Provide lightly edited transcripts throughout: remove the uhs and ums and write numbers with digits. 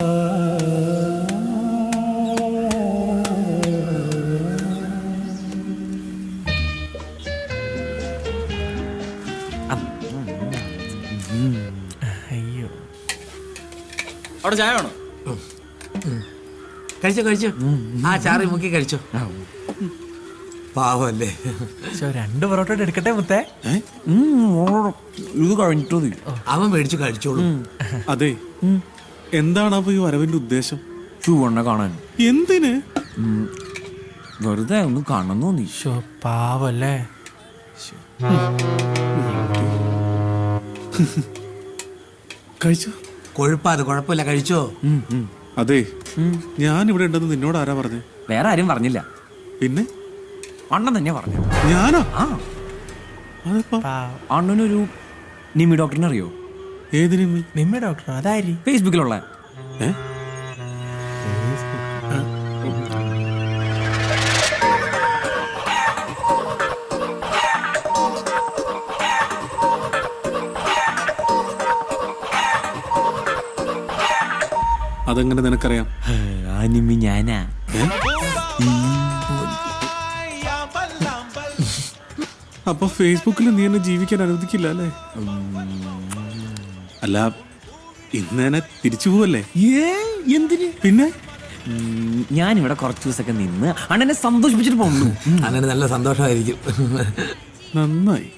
അയ്യോ, അവിടെ ചായ വേണോ? കഴിച്ചോ കഴിച്ചോ, ആ ചാറി മുക്കി കഴിച്ചോ. പാവല്ലേ. രണ്ട് പൊറോട്ട എടുക്കട്ടെ മുത്തേ? ഇത് കഴിഞ്ഞിട്ടോ? അവൻ മേടിച്ചു കഴിച്ചോളൂ. അതെ, എന്താണ് അപ്പൊ ഈ വരവിന്റെ ഉദ്ദേശം? ചൂവണ്ണ കാണാൻ. എന്തിന്? വെറുതെ ഒന്ന് കാണണം തോന്നി. പാവല്ലേ. കഴിച്ചോ. കൊഴുപ്പാത് കുഴപ്പമില്ല, കഴിച്ചോ. അതെ, ഞാൻ ഇവിടെ ഉണ്ടെന്ന് നിന്നോട് ആരാ പറഞ്ഞേ? വേറെ ആരും പറഞ്ഞില്ല, പിന്നെ അണ്ണൻ തന്നെ പറഞ്ഞു. ഞാനോ? ആ, അതെപ്പോ? അണ്ണനൊരു നിമി ഡോക്ടറിനെ അറിയോ? ഏത് നിമി? നിമ്മി ഡോക്ടർ? അതായി ഫേസ്ബുക്കിലുള്ള. അതെങ്ങനെ നിനക്കറിയാം? ആ നിമി ഞാനാ. അപ്പൊ ഫേസ്ബുക്കിൽ നീ എന്നെ ജീവിക്കാൻ അനുവദിക്കില്ല അല്ലേ? അല്ല, ഇന്നെന്നെ തിരിച്ചു പോവല്ലേ? എന്തിന്? പിന്നെ ഞാനിവിടെ കുറച്ച് ദിവസമൊക്കെ നിന്ന് അണ്ണനെ സന്തോഷിപ്പിച്ചിട്ട് പോകുന്നു. അങ്ങനെ നല്ല സന്തോഷമായിരിക്കും. നന്നായി.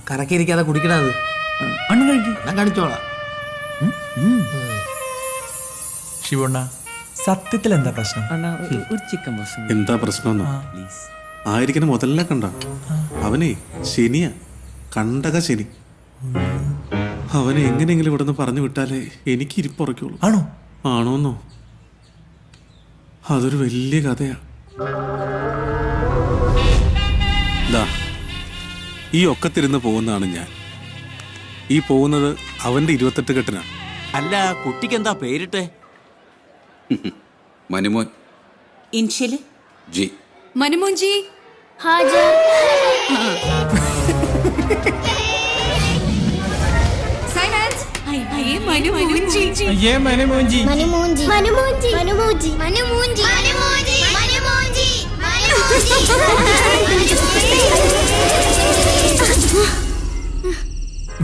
കറക്കിയിരിക്കാതെ കുടിക്കണത്. അണ്ണൻ കഴിക്കും. ഞാൻ കാണിച്ചോളാം. ശിവണ്ണ, സത്യത്തിൽ എന്താ പ്രശ്നം? അണ്ണ ഒരു ചിക്കൻ ബോസ് എന്താ പ്രശ്നം? പ്ലീസ്. ആയിരിക്കണം മുതലേ കണ്ട അവനെ ശനിയാ, കണ്ടക ശനി. അവനെ എങ്ങനെയെങ്കിലും ഇവിടെ നിന്ന് പറഞ്ഞു വിട്ടാലേ എനിക്ക് ഇരിപ്പുറയ്ക്കുള്ളൂ. ആണോ? ആണോന്നോ? അതൊരു വലിയ കഥയാ. ദാ, ഈ ഒക്കത്തിരുന്ന് പോകുന്നതാണ് ഞാൻ. ഈ പോകുന്നത് അവന്റെ 28 കെട്ടിനാണ്. അല്ല, കുട്ടിക്ക് എന്താ പേരിട്ടെ? Manumon. Initial G. Manumon G. ഹാജ. സൈലൻസ്. അയ്യേ മനുമോൻ ജി. അയ്യേ മനുമോൻജി. മനുമോൻജി. മനുമോൻജി. മനുമോൻജി. മനുമോൻജി. മനുമോൻജി. മനുമോൻജി.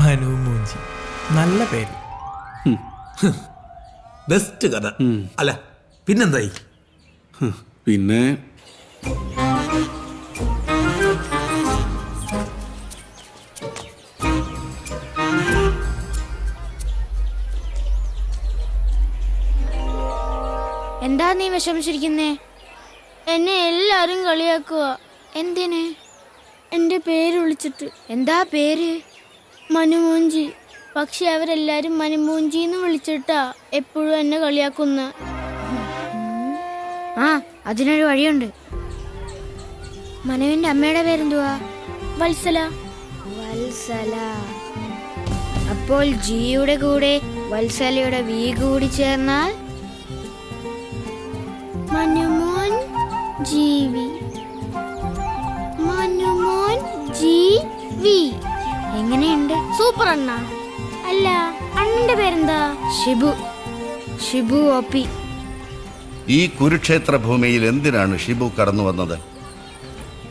മനുമോൻജി, നല്ല പേര്. ബെസ്റ്റ് കഥ അല്ല, പിന്നെന്തായി? പിന്നെ എന്താ നീ വിഷമിച്ചിരിക്കുന്നേ? എന്നെ എല്ലാരും കളിയാക്കുക. എന്തിന്? എന്റെ പേര് വിളിച്ചിട്ട്. എന്താ പേര്? മനുമോൻജി. പക്ഷെ അവരെല്ലാരും മനുമോൻജി എന്ന് വിളിച്ചിട്ടാ എപ്പോഴും എന്നെ കളിയാക്കുന്ന. ആ, അതിനൊരു വഴിയുണ്ട്. മനുവിന്റെ അമ്മയുടെ പേരെന്തുവാ? വത്സല. വത്സല. അപ്പോൾ ജിയുടെ കൂടെ വത്സലയുടെ വി കൂടി ചേർന്നാൽ മനുമോൻ ജീവി. മനുമോൻ ജീവി. എങ്ങനെയുണ്ട്? സൂപ്പർ അണ്ണ. അല്ല, അണ്ണന്റെ പേരെന്താ? ഷിബു. ഷിബു ഒപ്പി. ഈ കുരുക്ഷേത്ര ഭൂമിയിൽ എന്തിനാണ് ഷിബു കടന്നു വന്നത്?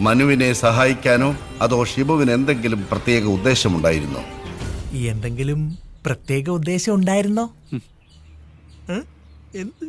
മനുവിനെ സഹായിക്കാനോ അതോ ഷിബുവിന് എന്തെങ്കിലും പ്രത്യേക ഉദ്ദേശമുണ്ടായിരുന്നോ? എന്തെങ്കിലും പ്രത്യേക ഉദ്ദേശം ഉണ്ടായിരുന്നോ? എന്ത്?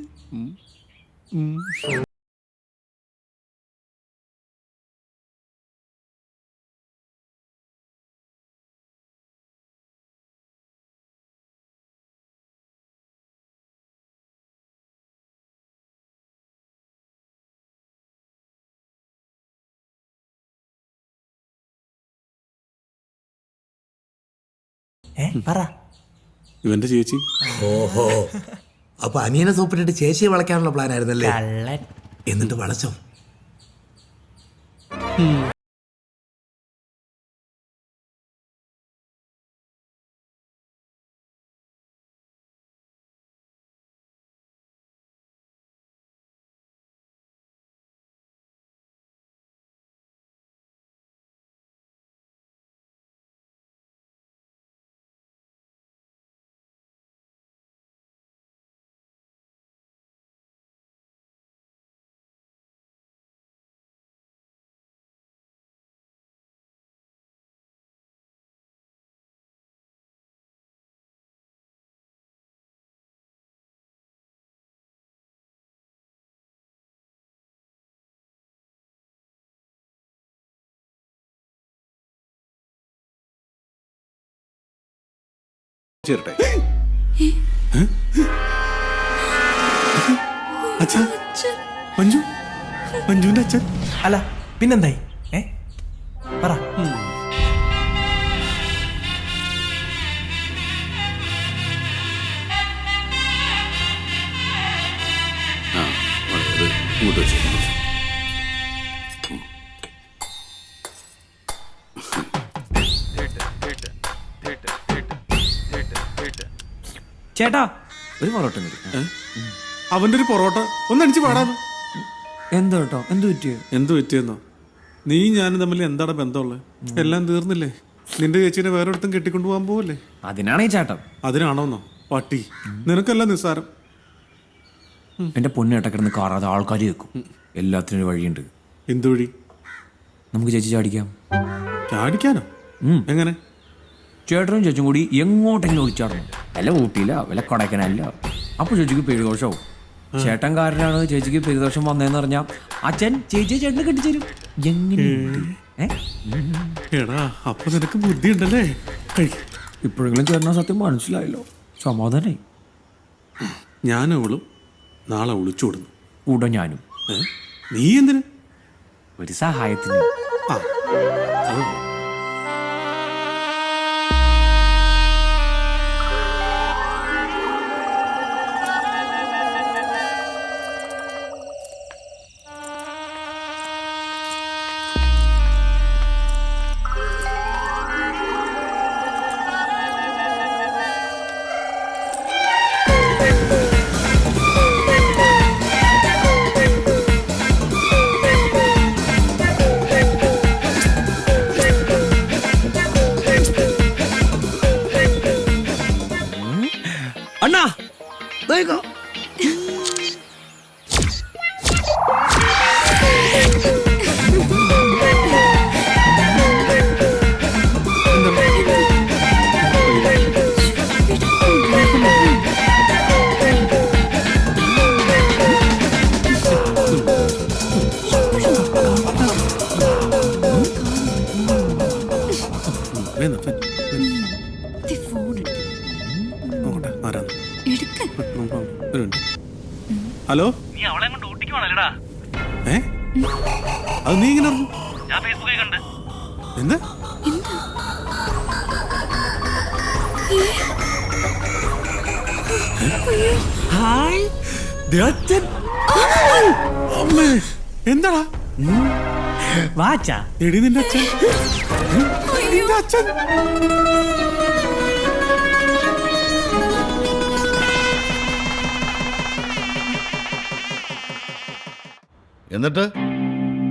പറ. ഇവന്റെ ചേച്ചി. ഓഹോ, അപ്പൊ അനിയനെ സൂപ്പിട്ടിട്ട് ചേച്ചിയെ വളയ്ക്കാനുള്ള പ്ലാൻ ആയിരുന്നല്ലേ? കള്ളൻ. എന്നിട്ട് വളച്ചോ? ചേരട്ടെ അച്ഛാ മഞ്ജു മഞ്ജുവിന്റെ അച്ഛൻ അല്ല പിന്നെന്തായി? പറ. ഇങ്ങോട്ട് വെച്ചു. ചേട്ടാ ഒരു പൊറോട്ട മതി. അവന്റെ ഒരു പൊറോട്ട ഒന്ന് അടിച്ച് പാടാന്ന്. എന്താ കേട്ടോ എന്ത് പറ്റിയോ? എന്ത് പറ്റിയെന്നോ? നീ ഞാനും തമ്മിൽ എന്താണ് ബന്ധമുള്ളത്? എല്ലാം തീർന്നില്ലേ? നിന്റെ ചേച്ചീനെ വേറെ അടുത്തും കെട്ടിക്കൊണ്ടു പോകാൻ പോവല്ലേ? അതിനാണ് ഈ ചേട്ടൻ. അതിനാണോന്നോ പട്ടി? നിനക്കെല്ലാം നിസ്സാരം. എന്റെ പൊന്നു ഏട്ട കിടന്ന് കാറാതെ ആൾക്കാർ വെക്കും. എല്ലാത്തിനും ഒരു വഴിയുണ്ട്. എന്ത് വഴി? നമുക്ക് ചേച്ചി ചാടിക്കാം. ചാടിക്കാനോ? എങ്ങനെ? ചേട്ടനും ചേച്ചും കൂടി എങ്ങോട്ടെങ്കിലും ഓടിച്ചാടണം. വല്ല ഊട്ടിയില്ല വല്ല കൊടൈക്കനല്ല. അപ്പൊ ചേച്ചിക്ക് പെരുദോഷവും. ചേട്ടൻ കാരനാണ് ചേച്ചിക്ക് പെരുദോഷം വന്നതെന്ന് പറഞ്ഞാൽ അച്ഛൻ ചേച്ചിയെ ചേട്ടനെ കെട്ടിച്ചേരും. എങ്ങനെയുണ്ട്? എടാ അപ്പൊ നിനക്ക് ബുദ്ധി ഉണ്ടല്ലേ? ഇപ്പോഴെങ്കിലും ചേട്ടനാ സത്യം മനസ്സിലായല്ലോ. സമാധാനായി. ഞാനും അവളും നാളെ ഒളിച്ചോടുന്നു. കൂടെ ഞാനും. നീ എന്തിന്? ഒരു സഹായത്തിന്. ആ അത് അണ്ണാ ഹലോ അത് നീ ഇങ്ങനെ എന്താ? എന്താടാ വാച്ചാ എടി നിന്റെ അച്ഛൻ. നിന്റെ അച്ഛൻ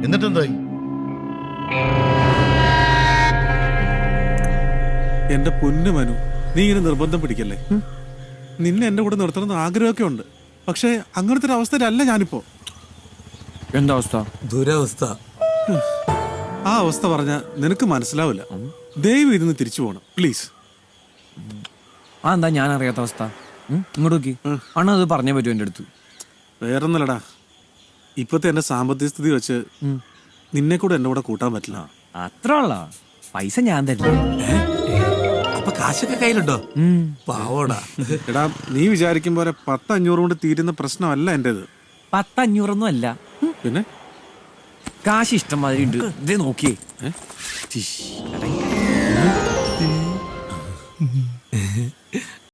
എന്നിട്ടെന്തായി? എന്റെ പൊന്നു മനു, നീ ഇങ്ങനെ നിർബന്ധം പിടിക്കല്ലേ. നിന്നെ എന്റെ കൂടെ നിർത്തണമെന്ന് ആഗ്രഹമൊക്കെ ഉണ്ട്. പക്ഷെ അങ്ങനത്തെ ഒരു അവസ്ഥയിലല്ല ഞാനിപ്പോ. എന്താ അവസ്ഥ? ദുരവസ്ഥ. ആ അവസ്ഥ പറഞ്ഞാ നിനക്ക് മനസ്സിലാവില്ല. ദയവ് ഇരുന്ന് തിരിച്ചു പോകണം പ്ലീസ്. ആ എന്താ ഞാൻ അറിയാത്ത അവസ്ഥ? ഇങ്ങോട്ട് നോക്കി. അണ്ണ അത് പറഞ്ഞേ പറ്റൂ എന്റെ അടുത്ത്. വേറൊന്നല്ലടാ, ഇപ്പത്തെ എന്റെ സാമ്പത്തിക സ്ഥിതി വെച്ച് നിന്നെ കൂടെ എന്റെ കൂടെ കൂട്ടാൻ പറ്റില്ല. അത്ര ഉള്ള പൈസ ഞാൻ തരില്ല. അപ്പൊ കാശൊക്കെ കയ്യിലുണ്ടോ? പാവോടാ. എടാ നീ വിചാരിക്കും പോലെ 10-500 കൊണ്ട് തീരുന്ന പ്രശ്നമല്ല എന്റേത്. 10-500 അല്ല. പിന്നെ കാശ് ഇഷ്ടംമാതിരി ഉണ്ട്. ഇതേ നോക്കിയേ.